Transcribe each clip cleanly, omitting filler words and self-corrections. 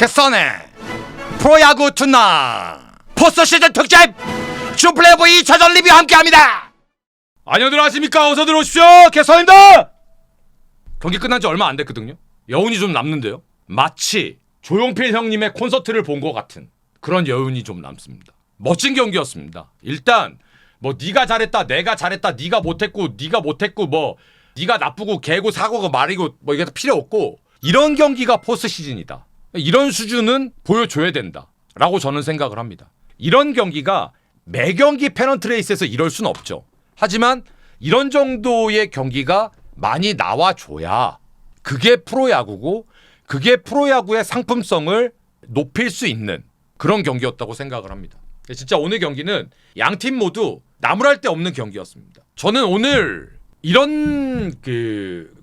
개선의 프로야구 투나 포스트 시즌 특집 슈플레이오프 2차전 리뷰 함께합니다. 안녕들 하십니까? 어서 들어오십시오. 개선입니다. 경기 끝난 지 얼마 안 됐거든요. 여운이 좀 남는데요. 마치 조용필 형님의 콘서트를 본 것 같은 그런 여운이 좀 남습니다. 멋진 경기였습니다. 일단 뭐 네가 잘했다, 내가 잘했다, 네가 못했고 뭐 네가 나쁘고 개고 사고가 말이고 뭐 이게 다 필요 없고 이런 경기가 포스트 시즌이다. 이런 수준은 보여줘야 된다라고 저는 생각을 합니다. 이런 경기가 매 경기 페넌트 레이스에서 이럴 수는 없죠. 하지만 이런 정도의 경기가 많이 나와줘야 그게 프로야구고 그게 프로야구의 상품성을 높일 수 있는 그런 경기였다고 생각을 합니다. 진짜 오늘 경기는 양팀 모두 나무랄 데 없는 경기였습니다. 저는 오늘 이런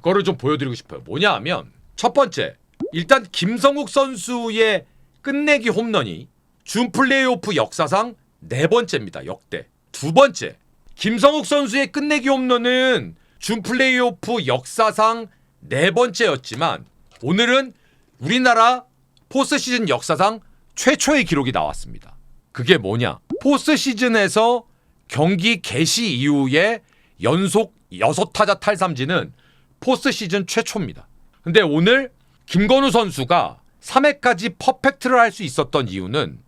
거를 좀 보여드리고 싶어요. 뭐냐 하면 첫 번째, 일단 김성욱 선수의 끝내기 홈런이 준 플레이오프 역사상 4번째입니다. 역대. 두 번째, 김성욱 선수의 끝내기 홈런은 준 플레이오프 역사상 4번째였지만 오늘은 우리나라 포스트 시즌 역사상 최초의 기록이 나왔습니다. 그게 뭐냐? 포스트 시즌에서 경기 개시 이후에 연속 6타자 탈삼진은 포스트 시즌 최초입니다. 근데 오늘 김건우 선수가 3회까지 퍼펙트를 할 수 있었던 이유는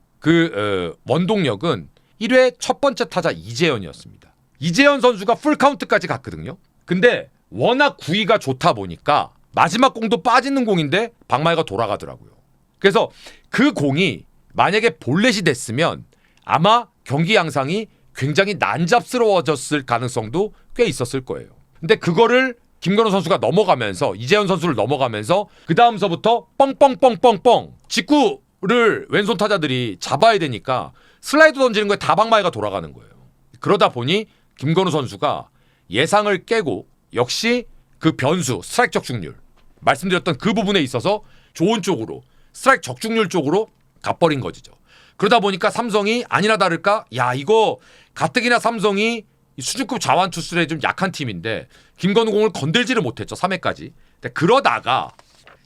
원동력은 1회 첫 번째 타자 이재현이었습니다. 이재현 선수가 풀카운트까지 갔거든요. 근데 워낙 구위가 좋다 보니까 마지막 공도 빠지는 공인데 방망이가 돌아가더라고요. 그래서 그 공이 만약에 볼넷이 됐으면 아마 경기 양상이 굉장히 난잡스러워졌을 가능성도 꽤 있었을 거예요. 근데 그거를 김건우 선수가 넘어가면서 이재현 선수를 넘어가면서 그 다음서부터 뻥뻥뻥뻥뻥 직구를 왼손 타자들이 잡아야 되니까 슬라이드 던지는 거에 다 방망이가 돌아가는 거예요. 그러다 보니 김건우 선수가 예상을 깨고 역시 그 변수 스트라이크 적중률 말씀드렸던 그 부분에 있어서 좋은 쪽으로 스트라이크 적중률 쪽으로 가버린 거죠. 그러다 보니까 삼성이 아니나 다를까 이거 가뜩이나 삼성이 수준급 자완 투수에 좀 약한 팀인데 김건우 공을 건들지를 못했죠. 3회까지. 그러다가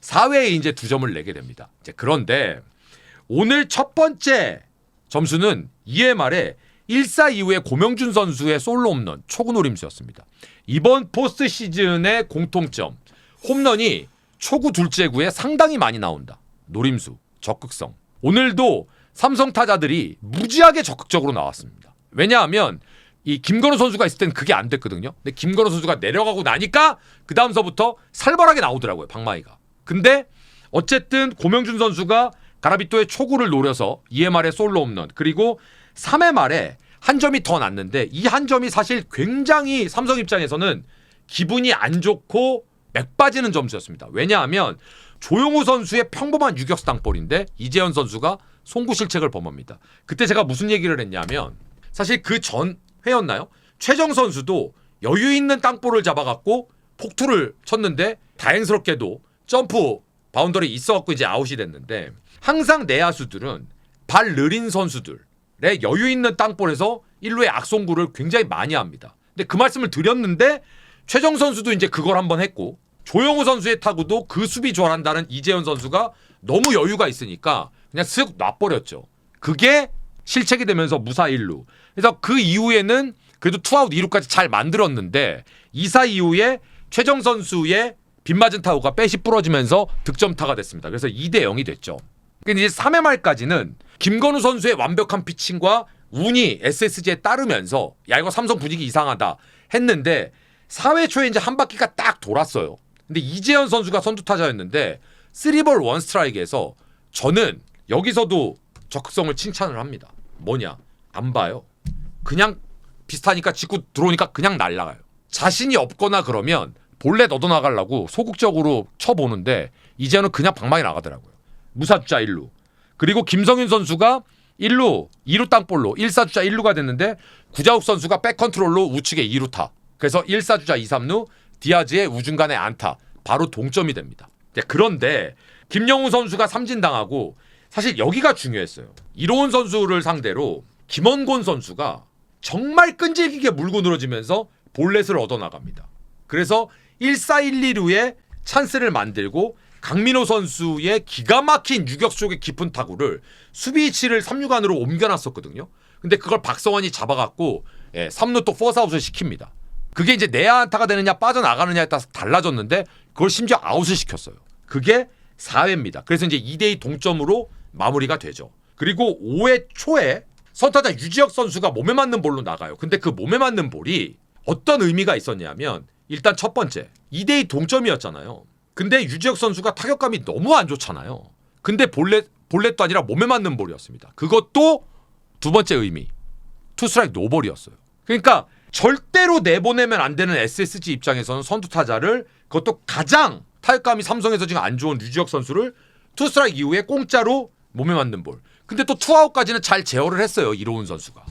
4회에 이제 2점을 내게 됩니다. 그런데 오늘 첫 번째 점수는 2회 말에 1사 이후에 고명준 선수의 솔로 홈런 초구 노림수였습니다. 이번 포스트 시즌의 공통점 홈런이 초구 둘째 구에 상당히 많이 나온다. 노림수, 적극성. 오늘도 삼성 타자들이 무지하게 적극적으로 나왔습니다. 왜냐하면 이 김건우 선수가 있을 땐 그게 안 됐거든요. 근데 김건우 선수가 내려가고 나니까 그 다음서부터 살벌하게 나오더라고요. 방망이가. 근데 어쨌든 고명준 선수가 가라비토의 초구를 노려서 2회 말에 솔로 홈런 그리고 3회 말에 한 점이 더 났는데 이 한 점이 사실 굉장히 삼성 입장에서는 기분이 안 좋고 맥 빠지는 점수였습니다. 왜냐하면 조용우 선수의 평범한 유격수 땅볼인데 이재현 선수가 송구 실책을 범합니다. 그때 제가 무슨 얘기를 했냐면 사실 그 전 회였나요? 최정 선수도 여유 있는 땅볼을 잡아갖고 폭투를 쳤는데 다행스럽게도 점프 바운더리 있어갖고 이제 아웃이 됐는데 항상 내야수들은 발 느린 선수들의 여유 있는 땅볼에서 1루의 악송구를 굉장히 많이 합니다. 근데 그 말씀을 드렸는데 최정 선수도 이제 그걸 한번 했고 조용우 선수의 타구도 그 수비 좋아한다는 이재현 선수가 너무 여유가 있으니까 그냥 쓱 놔버렸죠. 그게 실책이 되면서 무사 1루. 그래서 그 이후에는 그래도 투아웃 2루까지 잘 만들었는데 2사 이후에 최정 선수의 빗맞은 타구가 빼시 부러지면서 득점타가 됐습니다. 그래서 2대 0이 됐죠. 근데 이제 3회 말까지는 김건우 선수의 완벽한 피칭과 운이 SSG에 따르면서 이거 삼성 분위기 이상하다 했는데 4회 초에 이제 한 바퀴가 딱 돌았어요. 근데 이재현 선수가 선두타자였는데 3볼 1스트라이크에서 저는 여기서도 적극성을 칭찬을 합니다. 뭐냐? 안 봐요. 그냥 비슷하니까 직구 들어오니까 그냥 날아가요. 자신이 없거나 그러면 볼넷 얻어나가려고 소극적으로 쳐보는데 이제는 그냥 방망이 나가더라고요. 무사주자 1루. 그리고 김성윤 선수가 1루, 2루 땅볼로 1사주자 1루가 됐는데 구자욱 선수가 백컨트롤로 우측에 2루타. 그래서 1사주자 2, 3루 디아즈의 우중간에 안타. 바로 동점이 됩니다. 그런데 김영우 선수가 삼진당하고 사실 여기가 중요했어요. 이로운 선수를 상대로 김원곤 선수가 정말 끈질기게 물고 늘어지면서 볼넷을 얻어나갑니다. 그래서 1-4-1-2루에 찬스를 만들고 강민호 선수의 기가 막힌 유격수 쪽의 깊은 타구를 수비 위치를 3루간으로 옮겨놨었거든요. 근데 그걸 박성환이 잡아갖고 3루 또 포스아웃을 시킵니다. 그게 이제 내야 안타가 되느냐 빠져나가느냐에 따라서 달라졌는데 그걸 심지어 아웃을 시켰어요. 그게 4회입니다. 그래서 이제 2대2 동점으로 마무리가 되죠. 그리고 5회 초에 선타자 유지혁 선수가 몸에 맞는 볼로 나가요. 근데 그 몸에 맞는 볼이 어떤 의미가 있었냐면 일단 첫 번째 2대2 동점이었잖아요. 근데 유지혁 선수가 타격감이 너무 안 좋잖아요. 근데 볼넷도 아니라 몸에 맞는 볼이었습니다. 그것도 두 번째 의미 투스트라이크 노볼이었어요. 그러니까 절대로 내보내면 안 되는 SSG 입장에서는 선두 타자를 그것도 가장 타격감이 삼성에서 지금 안 좋은 유지혁 선수를 투스트라이크 이후에 공짜로 몸에 맞는 볼. 근데 또 투아웃까지는 잘 제어를 했어요. 이로운 선수가.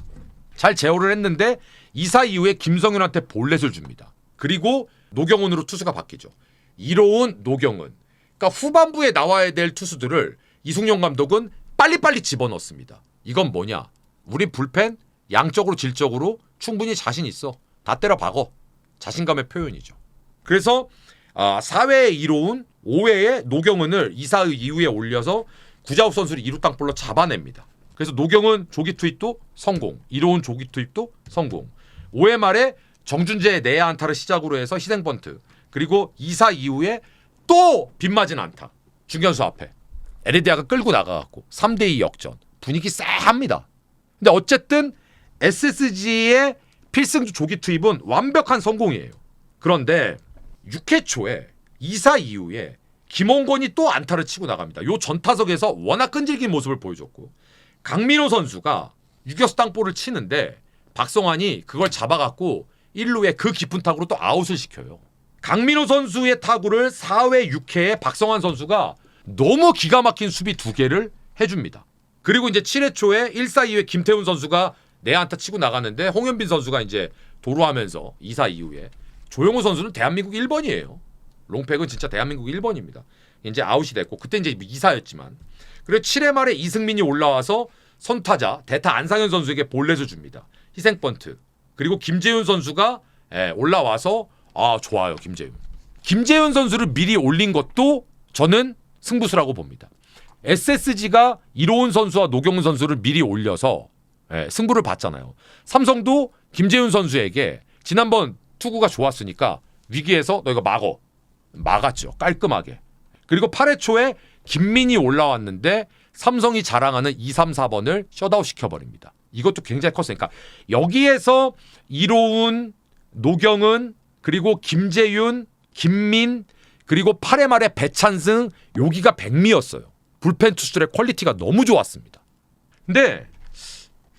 잘 제어를 했는데 2사 이후에 김성윤한테 볼넷을 줍니다. 그리고 노경은으로 투수가 바뀌죠. 이로운, 노경은. 그러니까 후반부에 나와야 될 투수들을 이승용 감독은 빨리빨리 집어넣습니다. 이건 뭐냐? 우리 불펜 양적으로 질적으로 충분히 자신 있어. 다 때려 박어. 자신감의 표현이죠. 그래서 4회에 이로운, 5회에 노경은을 2사 이후에 올려서 구자욱 선수를 2루 땅볼로 잡아냅니다. 그래서 노경은 조기 투입도 성공, 이로운 조기 투입도 성공. 5회 말에 정준재의 내야 안타를 시작으로 해서 희생 번트, 그리고 2사 이후에 또 빗맞은 안타, 중견수 앞에 에르디아가 끌고 나가갖고 3대2 역전. 분위기 쎄합니다. 근데 어쨌든 SSG의 필승주 조기 투입은 완벽한 성공이에요. 그런데 6회 초에 2사 이후에 김홍건이 또 안타를 치고 나갑니다. 요 전타석에서 워낙 끈질긴 모습을 보여줬고 강민호 선수가 유격수 땅볼을 치는데 박성환이 그걸 잡아갖고 1루에 그 깊은 타구로 또 아웃을 시켜요. 강민호 선수의 타구를 4회 6회에 박성환 선수가 너무 기가 막힌 수비 2개를 해줍니다. 그리고 이제 7회 초에 1사 2회 김태훈 선수가 내안타 치고 나가는데 홍현빈 선수가 이제 도루하면서 2사 이후에 조용호 선수는 대한민국 1번이에요. 롱팩은 진짜 대한민국 1번입니다. 이제 아웃이 됐고 그때 이제 2사였지만 그리고 7회 말에 이승민이 올라와서 선타자 대타 안상현 선수에게 볼넷을 줍니다. 희생 번트. 그리고 김재윤 선수가 올라와서 좋아요. 김재윤 선수를 미리 올린 것도 저는 승부수라고 봅니다. SSG가 이로운 선수와 노경은 선수를 미리 올려서 승부를 봤잖아요. 삼성도 김재윤 선수에게 지난번 투구가 좋았으니까 위기에서 너 이거 막았죠. 깔끔하게. 그리고 8회 초에 김민이 올라왔는데 삼성이 자랑하는 2, 3, 4번을 셧아웃 시켜버립니다. 이것도 굉장히 컸어요. 그러니까 여기에서 이로운, 노경은, 그리고 김재윤, 김민, 그리고 8회 말에 배찬승, 여기가 백미였어요. 불펜 투수들의 퀄리티가 너무 좋았습니다. 근데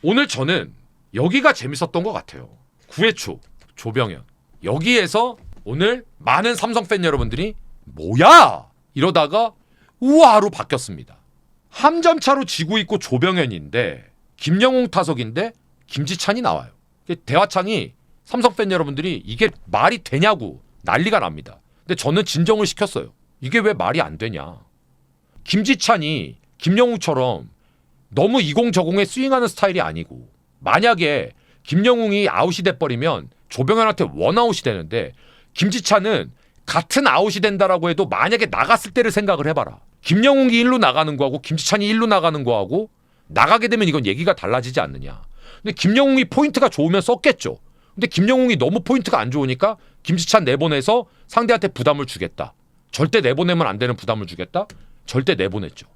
오늘 저는 여기가 재밌었던 것 같아요. 9회 초 조병현. 여기에서 오늘 많은 삼성 팬 여러분들이 뭐야? 이러다가 우와로 바뀌었습니다. 한 점 차로 지고 있고 조병현인데 김영웅 타석인데 김지찬이 나와요. 대화창이 삼성 팬 여러분들이 이게 말이 되냐고 난리가 납니다. 근데 저는 진정을 시켰어요. 이게 왜 말이 안 되냐. 김지찬이 김영웅처럼 너무 이공저공에 스윙하는 스타일이 아니고 만약에 김영웅이 아웃이 돼버리면 조병현한테 원아웃이 되는데 김지찬은 같은 아웃이 된다라고 해도 만약에 나갔을 때를 생각을 해봐라. 김영웅이 1루 나가는 거하고 김지찬이 1루 나가는 거하고 나가게 되면 이건 얘기가 달라지지 않느냐. 근데 김영웅이 포인트가 좋으면 썼겠죠. 근데 김영웅이 너무 포인트가 안 좋으니까 김지찬 내보내서 상대한테 부담을 주겠다. 절대 내보내면 안 되는 부담을 주겠다. 절대 내보냈죠.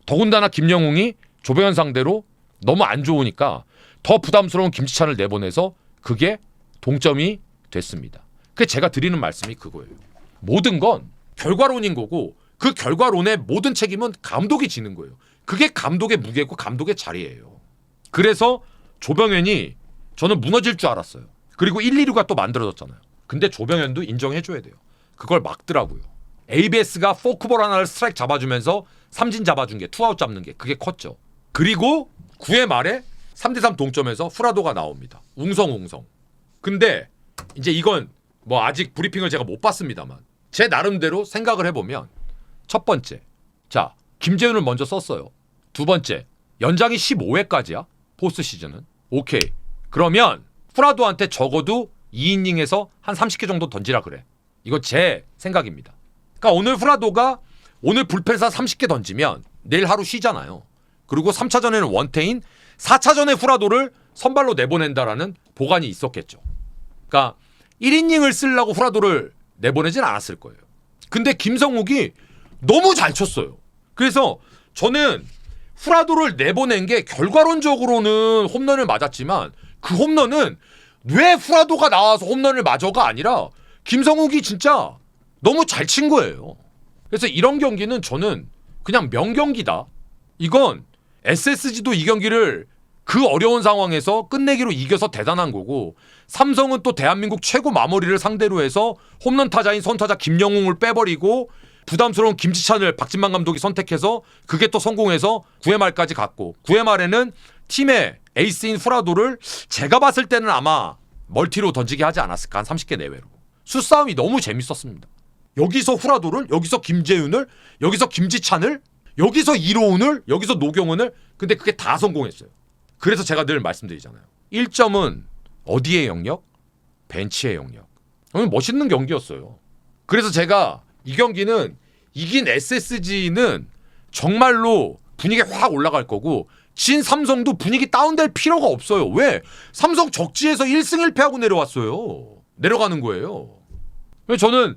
더군다나 김영웅이 조병현 상대로 너무 안 좋으니까 더 부담스러운 김지찬을 내보내서 그게 동점이 됐습니다. 그게 제가 드리는 말씀이 그거예요. 모든 건 결과론인 거고 그 결과론의 모든 책임은 감독이 지는 거예요. 그게 감독의 무게고 감독의 자리예요. 그래서 조병현이 저는 무너질 줄 알았어요. 그리고 1, 2루가 또 만들어졌잖아요. 근데 조병현도 인정해줘야 돼요. 그걸 막더라고요. ABS가 포크볼 하나를 스트라이크 잡아주면서 삼진 잡아준 게 투아웃 잡는 게 그게 컸죠. 그리고 9회 말에 3대3 동점에서 후라도가 나옵니다. 웅성웅성. 근데 이제 이건 뭐 아직 브리핑을 제가 못 봤습니다만 제 나름대로 생각을 해보면 첫 번째, 자 김재윤을 먼저 썼어요. 두 번째, 연장이 15회까지야 포스트 시즌은. 오케이. 그러면 후라도한테 적어도 2이닝에서 한 30개 정도 던지라 그래. 이거 제 생각입니다. 그러니까 오늘 후라도가 오늘 불펜사 30개 던지면 내일 하루 쉬잖아요. 그리고 3차전에는 원태인, 4차전에 후라도를 선발로 내보낸다라는 보관이 있었겠죠. 그러니까 1이닝을 쓰려고 후라도를 내보내진 않았을 거예요. 근데 김성욱이 너무 잘 쳤어요. 그래서 저는 후라도를 내보낸 게 결과론적으로는 홈런을 맞았지만 그 홈런은 왜 후라도가 나와서 홈런을 맞아가 아니라 김성욱이 진짜 너무 잘 친 거예요. 그래서 이런 경기는 저는 그냥 명경기다. 이건 SSG도 이 경기를 그 어려운 상황에서 끝내기로 이겨서 대단한 거고, 삼성은 또 대한민국 최고 마무리를 상대로 해서 홈런 타자인 선타자 김영웅을 빼버리고 부담스러운 김지찬을 박진만 감독이 선택해서 그게 또 성공해서 9회 말까지 갔고, 9회 말에는 팀의 에이스인 후라도를 제가 봤을 때는 아마 멀티로 던지게 하지 않았을까, 한 30개 내외로. 수싸움이 너무 재밌었습니다. 여기서 후라도를, 여기서 김재윤을, 여기서 김지찬을, 여기서 이로운을, 여기서 노경은을, 근데 그게 다 성공했어요. 그래서 제가 늘 말씀드리잖아요. 1점은 어디의 영역? 벤치의 영역. 멋있는 경기였어요. 그래서 제가 이 경기는 이긴 SSG는 정말로 분위기가 확 올라갈 거고, 진 삼성도 분위기 다운될 필요가 없어요. 왜? 삼성 적지에서 1승 1패하고 내려왔어요. 내려가는 거예요. 저는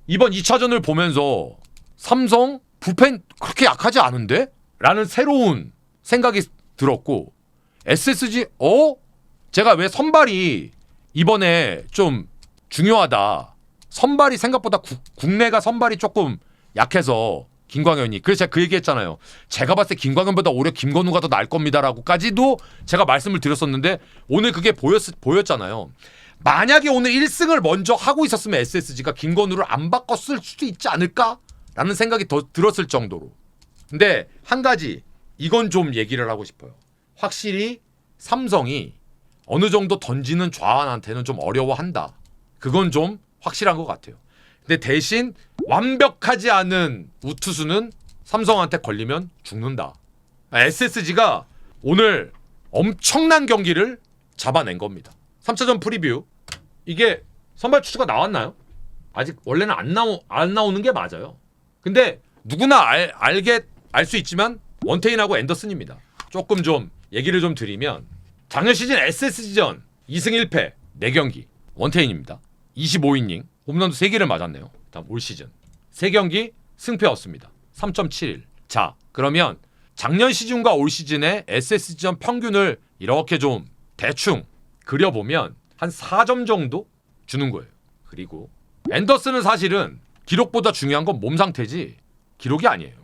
이번 2차전을 보면서 삼성 불펜 그렇게 약하지 않은데? 라는 새로운 생각이 들었고, SSG 제가 왜 선발이 이번에 좀 중요하다. 선발이 생각보다 국내가 선발이 조금 약해서 김광현이, 그래서 제가 그 얘기했잖아요. 제가 봤을 때 김광현보다 오히려 김건우가 더 나을 겁니다라고까지도 제가 말씀을 드렸었는데 오늘 그게 보였잖아요. 만약에 오늘 1승을 먼저 하고 있었으면 SSG가 김건우를 안 바꿨을 수도 있지 않을까라는 생각이 더 들었을 정도로. 근데 한 가지 이건 좀 얘기를 하고 싶어요. 확실히 삼성이 어느 정도 던지는 좌완한테는 좀 어려워한다. 그건 좀 확실한 것 같아요. 근데 대신 완벽하지 않은 우투수는 삼성한테 걸리면 죽는다. SSG가 오늘 엄청난 경기를 잡아낸 겁니다. 3차전 프리뷰. 이게 선발 투수가 나왔나요? 아직 원래는 안 나오는 게 맞아요. 근데 누구나 알 수 있지만 원태인하고 앤더슨입니다. 조금 좀 얘기를 좀 드리면 작년 시즌 SSG전 2승 1패 4경기 원태인입니다. 25이닝 홈런도 3개를 맞았네요. 다음 올 시즌 3경기 승패 없습니다. 3.71. 자, 그러면 작년 시즌과 올 시즌의 SSG전 평균을 이렇게 좀 대충 그려보면 한 4점 정도 주는 거예요. 그리고 앤더슨은 사실은 기록보다 중요한 건 몸 상태지 기록이 아니에요.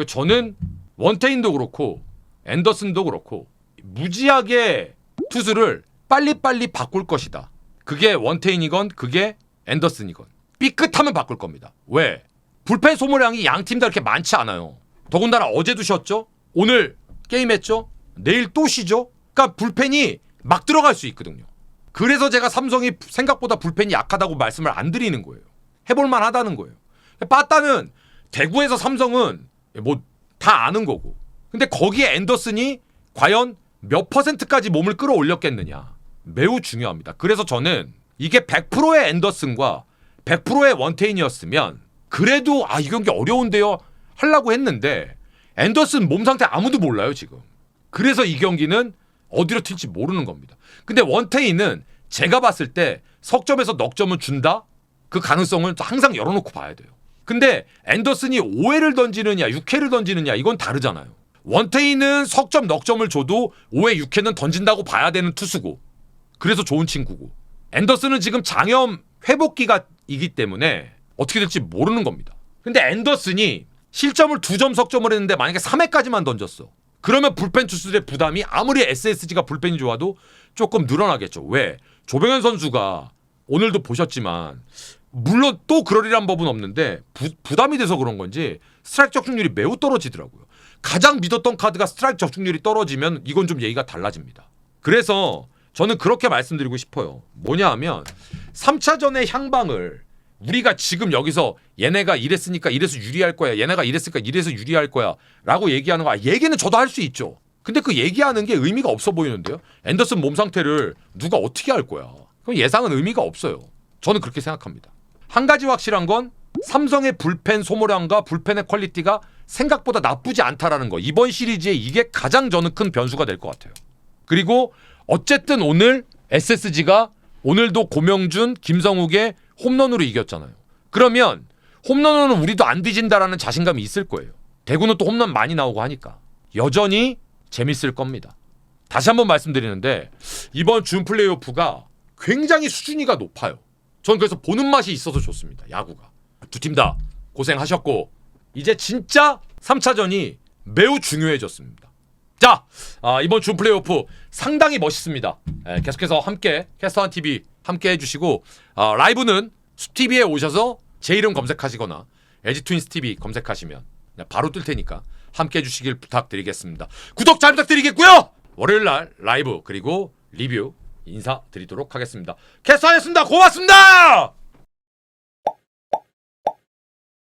저는 원태인도 그렇고 앤더슨도 그렇고 무지하게 투수를 빨리빨리 바꿀 것이다. 그게 원태인이건 그게 앤더슨이건 삐끗하면 바꿀 겁니다. 왜? 불펜 소모량이 양 팀 다 그렇게 많지 않아요. 더군다나 어제도 쉬었죠? 오늘 게임했죠? 내일 또 쉬죠? 그러니까 불펜이 막 들어갈 수 있거든요. 그래서 제가 삼성이 생각보다 불펜이 약하다고 말씀을 안 드리는 거예요. 해볼만 하다는 거예요. 빠따는 대구에서 삼성은 뭐 다 아는 거고, 근데 거기에 앤더슨이 과연 몇 %까지 몸을 끌어올렸겠느냐, 매우 중요합니다. 그래서 저는 이게 100%의 앤더슨과 100%의 원태인이었으면 그래도 이 경기 어려운데요 하려고 했는데 앤더슨 몸 상태 아무도 몰라요 지금. 그래서 이 경기는 어디로 튈지 모르는 겁니다. 근데 원태인은 제가 봤을 때 석점에서 넉점은 준다? 그 가능성을 항상 열어놓고 봐야 돼요. 근데 앤더슨이 5회를 던지느냐 6회를 던지느냐 이건 다르잖아요. 원태인은 석점 넉점을 줘도 5회 6회는 던진다고 봐야 되는 투수고, 그래서 좋은 친구고, 앤더슨은 지금 장염 회복기가이기 때문에 어떻게 될지 모르는 겁니다. 근데 앤더슨이 실점을 2점 석점을 했는데 만약에 3회까지만 던졌어. 그러면 불펜 투수들의 부담이 아무리 SSG가 불펜이 좋아도 조금 늘어나겠죠. 왜? 조병현 선수가 오늘도 보셨지만 물론 또 그러리란 법은 없는데 부담이 돼서 그런 건지 스트라이크 적중률이 매우 떨어지더라고요. 가장 믿었던 카드가 스트라이크 적중률이 떨어지면 이건 좀 얘기가 달라집니다. 그래서 저는 그렇게 말씀드리고 싶어요. 뭐냐 하면 3차전의 향방을 우리가 지금 여기서 얘네가 이랬으니까 이래서 유리할 거야, 얘네가 이랬으니까 이래서 유리할 거야 라고 얘기하는 거, 얘기는 저도 할 수 있죠. 근데 그 얘기하는 게 의미가 없어 보이는데요. 앤더슨 몸 상태를 누가 어떻게 할 거야. 그럼 예상은 의미가 없어요. 저는 그렇게 생각합니다. 한 가지 확실한 건 삼성의 불펜 소모량과 불펜의 퀄리티가 생각보다 나쁘지 않다라는 거. 이번 시리즈에 이게 가장 저는 큰 변수가 될 것 같아요. 그리고 어쨌든 오늘 SSG가 오늘도 고명준, 김성욱의 홈런으로 이겼잖아요. 그러면 홈런으로는 우리도 안 뒤진다라는 자신감이 있을 거예요. 대구는 또 홈런 많이 나오고 하니까 여전히 재밌을 겁니다. 다시 한번 말씀드리는데 이번 준 플레이오프가 굉장히 수준이가 높아요. 전 그래서 보는 맛이 있어서 좋습니다. 야구가. 두 팀 다 고생하셨고 이제 진짜 3차전이 매우 중요해졌습니다. 자, 이번 준 플레이오프 상당히 멋있습니다. 계속해서 함께 캐스터한 TV 함께 해주시고 라이브는 수TV에 오셔서 제 이름 검색하시거나 LG트윈스 TV 검색하시면 바로 뜰 테니까 함께 해주시길 부탁드리겠습니다. 구독 잘 부탁드리겠고요. 월요일날 라이브 그리고 리뷰 인사드리도록 하겠습니다. 캐스터였습니다. 고맙습니다.